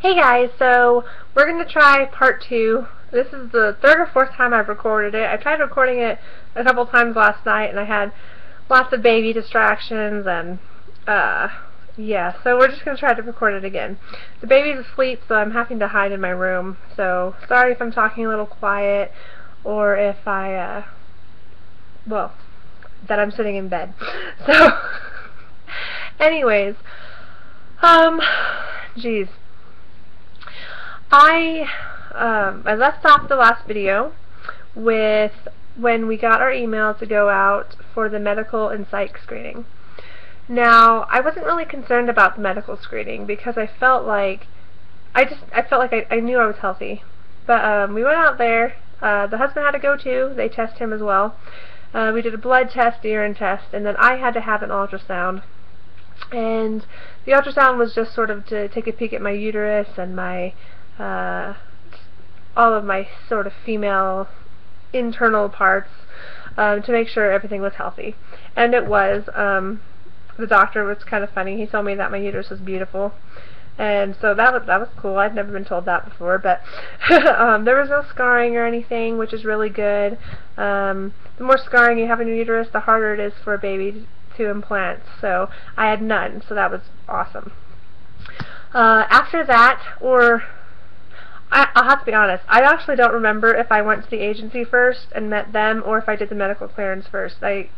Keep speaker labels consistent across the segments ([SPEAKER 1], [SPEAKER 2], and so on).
[SPEAKER 1] Hey guys, so we're going to try part 2. This is the third or fourth time I've recorded it. I tried recording it a couple times last night and I had lots of baby distractions and yeah, so we're just going to try to record it again. The baby's asleep, so I'm having to hide in my room, so sorry if I'm talking a little quiet or if well, that I'm sitting in bed. So anyways, geez. I left off the last video with when we got our email to go out for the medical and psych screening. Now, I wasn't really concerned about the medical screening because I felt like I knew I was healthy. But we went out there. The husband had to go too. They test him as well. We did a blood test, a urine test, and then I had to have an ultrasound. And the ultrasound was just sort of to take a peek at my uterus and my all of my sort of female internal parts to make sure everything was healthy. And it was. The doctor was kind of funny. He told me that my uterus was beautiful. And so that was cool. I'd never been told that before, but there was no scarring or anything, which is really good. The more scarring you have in your uterus, the harder it is for a baby to implant. So I had none, so that was awesome. After that, I'll have to be honest, I actually don't remember if I went to the agency first and met them or if I did the medical clearance first. I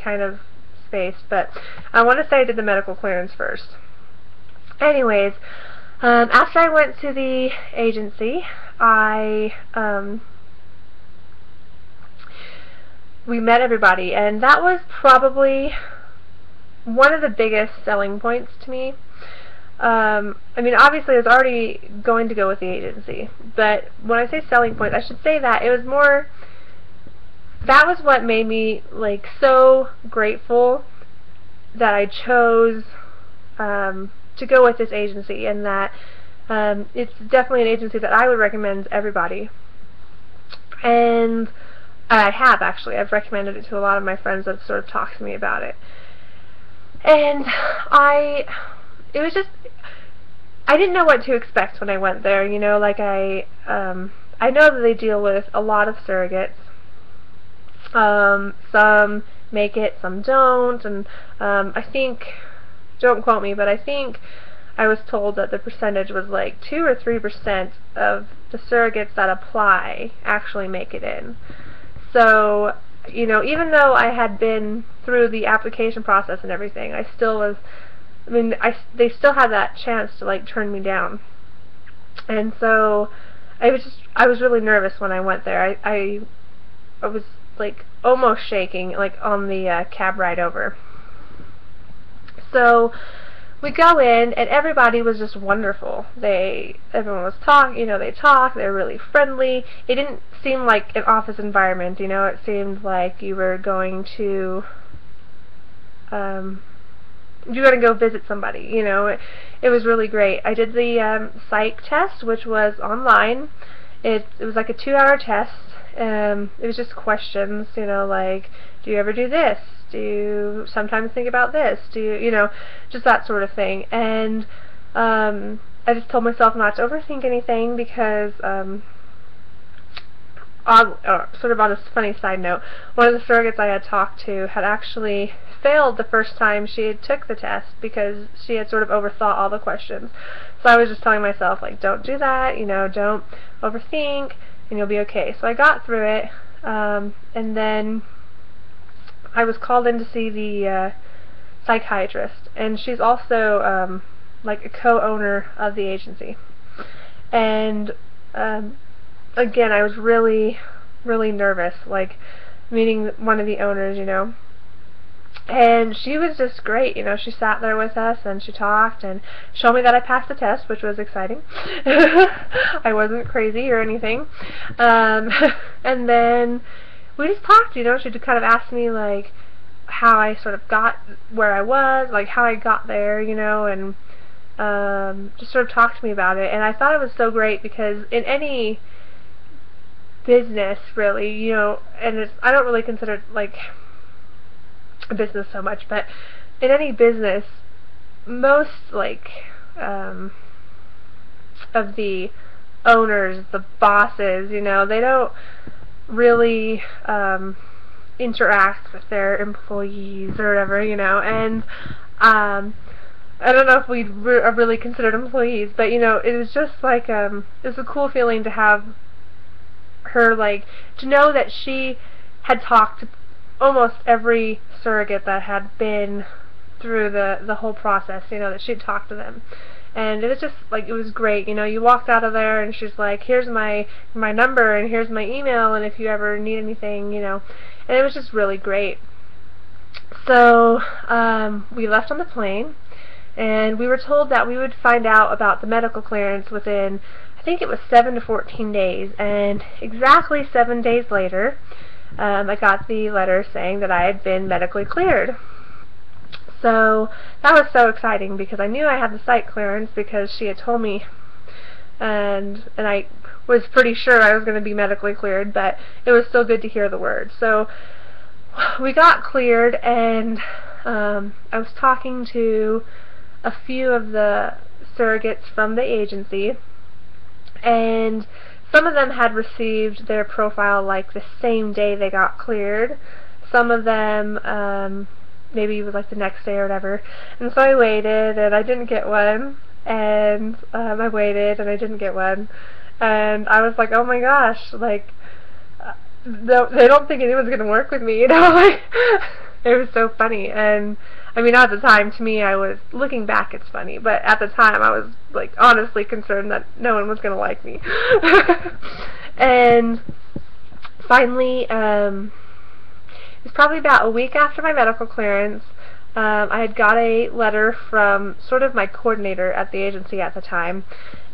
[SPEAKER 1] kind of spaced, but I want to say I did the medical clearance first. Anyways, after I went to the agency, we met everybody, and that was probably one of the biggest selling points to me. I mean, obviously I was already going to go with the agency, but when I say selling points, I should say that it was more, that was what made me like so grateful that I chose to go with this agency, and that it's definitely an agency that I would recommend to everybody. And I have actually. I've recommended it to a lot of my friends that have sort of talked to me about it. And it was just, I didn't know what to expect when I went there, you know, like I know that they deal with a lot of surrogates. Some make it, some don't, and I think, don't quote me, but I think I was told that the percentage was like 2 or 3% of the surrogates that apply actually make it in. So, you know, even though I had been through the application process and everything, I still was, I mean, they still had that chance to like turn me down. And so I was really nervous when I went there. I was like almost shaking, like on the cab ride over. So we go in, and everybody was just wonderful. Everyone was talking, you know, they talked, they were really friendly. It didn't seem like an office environment, you know, it seemed like you were going to go visit somebody, you know. It was really great. I did the psych test, which was online. It was like a 2-hour test. It was just questions, you know, like, do you ever do this? Do you sometimes think about this? Do you know, just that sort of thing. And I just told myself not to overthink anything because, sort of on a funny side note, one of the surrogates I had talked to had actually failed the first time she had took the test because she had sort of overthought all the questions. So I was just telling myself, like, don't do that, you know, don't overthink, and you'll be okay. So I got through it, and then I was called in to see the psychiatrist, and she's also like a co-owner of the agency. And again, I was really, really nervous, like meeting one of the owners, you know. And she was just great, you know. She sat there with us and she talked and showed me that I passed the test, which was exciting. I wasn't crazy or anything. And then we just talked, you know. She kind of asked me like how I sort of got where I was, like how I got there, you know, and just sort of talked to me about it. And I thought it was so great because in any business, really, you know, and I don't really consider it like a business so much, but in any business, most like of the owners, the bosses, you know, they don't really interact with their employees or whatever, you know, and I don't know if we are really considered employees, but you know, it was just like it was a cool feeling to have her, like, to know that she had talked to almost every surrogate that had been through the whole process, you know, that she'd talked to them. And it was just, like, it was great, you know, you walked out of there and she's like, here's my number and here's my email, and if you ever need anything, you know, and it was just really great. So, we left on the plane, and we were told that we would find out about the medical clearance within, I think it was 7 to 14 days, and exactly 7 days later, I got the letter saying that I had been medically cleared. So that was so exciting because I knew I had the Psych clearance because she had told me, and I was pretty sure I was going to be medically cleared, but it was still good to hear the word. So we got cleared, and I was talking to a few of the surrogates from the agency, and some of them had received their profile like the same day they got cleared. Some of them maybe it was like the next day or whatever, and so I waited and I didn't get one, and I waited and I didn't get one, and I was like, oh my gosh, like they don't think anyone's gonna work with me, you know, like it was so funny. And I mean, at the time, to me, I was, looking back, it's funny, but at the time I was like honestly concerned that no one was gonna like me. And finally, it was probably about a week after my medical clearance, I had got a letter from sort of my coordinator at the agency at the time,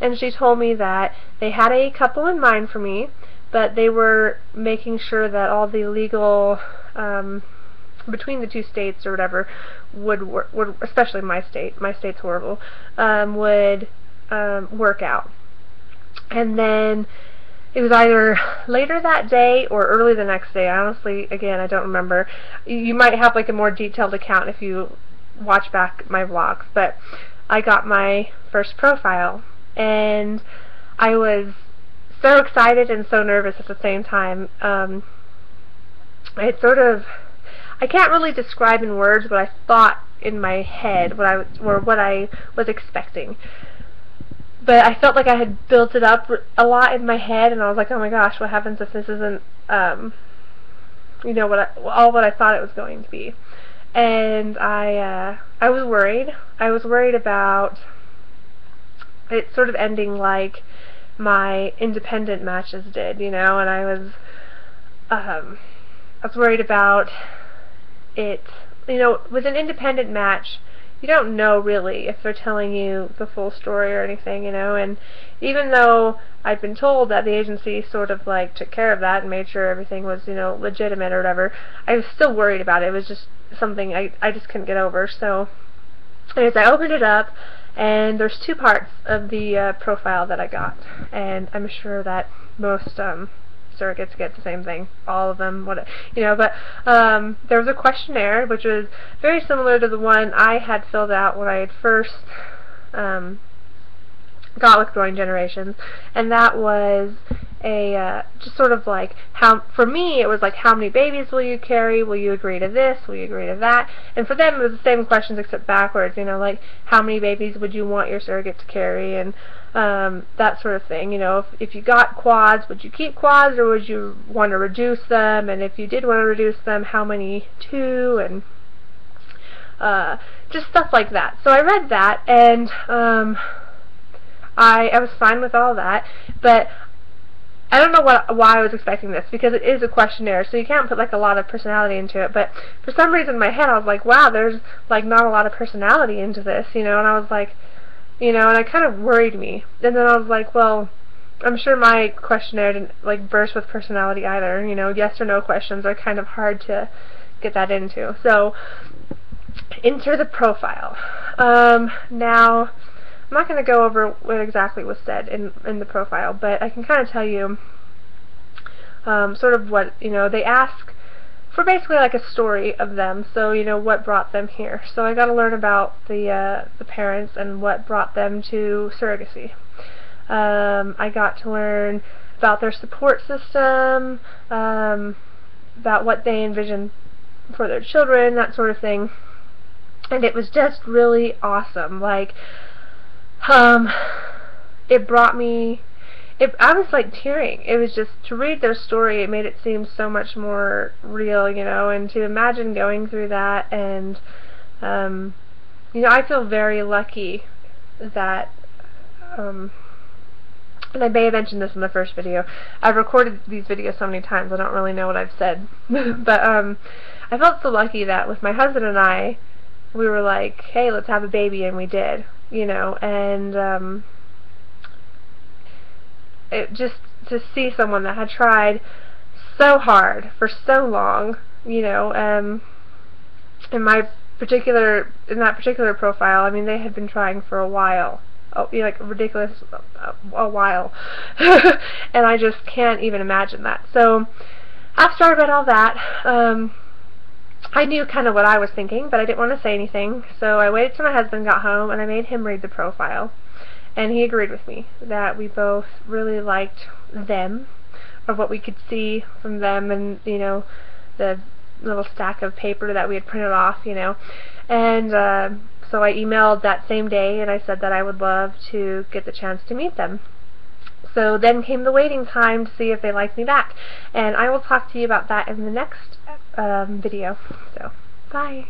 [SPEAKER 1] and she told me that they had a couple in mind for me, but they were making sure that all the legal, between the two states or whatever, would especially my state's horrible, would work out. And then it was either later that day or early the next day. Honestly, again, I don't remember. You might have like a more detailed account if you watch back my vlogs, but I got my first profile, and I was so excited and so nervous at the same time. It sort of, I can't really describe in words what I thought in my head, what I was expecting. But I felt like I had built it up a lot in my head, and I was like, oh my gosh, what happens if this isn't, you know, what I thought it was going to be. And I was worried. I was worried about it sort of ending like my independent matches did, you know, and I was worried about it, you know, with an independent match, you don't know really if they're telling you the full story or anything, you know, and even though I'd been told that the agency sort of like took care of that and made sure everything was, you know, legitimate or whatever, I was still worried about it. It was just something I just couldn't get over. So anyways, I opened it up, and there's two parts of the profile that I got, and I'm sure that most surrogates get the same thing, all of them, you know, but there was a questionnaire which was very similar to the one I had filled out when I had first got with Growing Generations, and that was a just sort of like, how, for me it was like, how many babies will you carry, will you agree to this, will you agree to that, and for them it was the same questions except backwards, you know, like how many babies would you want your surrogate to carry, and that sort of thing, you know, if you got quads, would you keep quads or would you want to reduce them, and if you did want to reduce them, how many to, and just stuff like that. So I read that, and I was fine with all that, but I don't know why I was expecting this, because it is a questionnaire, so you can't put like a lot of personality into it, but for some reason in my head I was like, wow, there's like not a lot of personality into this, you know, and I was like, you know, and it kind of worried me, and then I was like, well, I'm sure my questionnaire didn't like burst with personality either, you know, yes or no questions are kind of hard to get that into. So, enter the profile. Now, I'm not going to go over what exactly was said in the profile, but I can kind of tell you sort of what, you know, they ask for basically like a story of them, so, you know, what brought them here. So I got to learn about the parents and what brought them to surrogacy. I got to learn about their support system, about what they envision for their children, that sort of thing. And it was just really awesome. Like, it brought me, I was like tearing. It was just, to read their story, it made it seem so much more real, you know, and to imagine going through that. And you know, I feel very lucky that, and I may have mentioned this in the first video. I've recorded these videos so many times I don't really know what I've said. But I felt so lucky that with my husband and I, we were like, hey, let's have a baby, and we did, you know. And it just, to see someone that had tried so hard for so long, you know, in that particular profile, I mean, they had been trying for a while. Oh, like ridiculous, a while. And I just can't even imagine that. So after I read all that, I knew kind of what I was thinking, but I didn't want to say anything. So I waited till my husband got home, and I made him read the profile. And he agreed with me that we both really liked them, or what we could see from them, and, you know, the little stack of paper that we had printed off, you know. And so I emailed that same day, and I said that I would love to get the chance to meet them. So then came the waiting time to see if they liked me back. And I will talk to you about that in the next video. So, bye.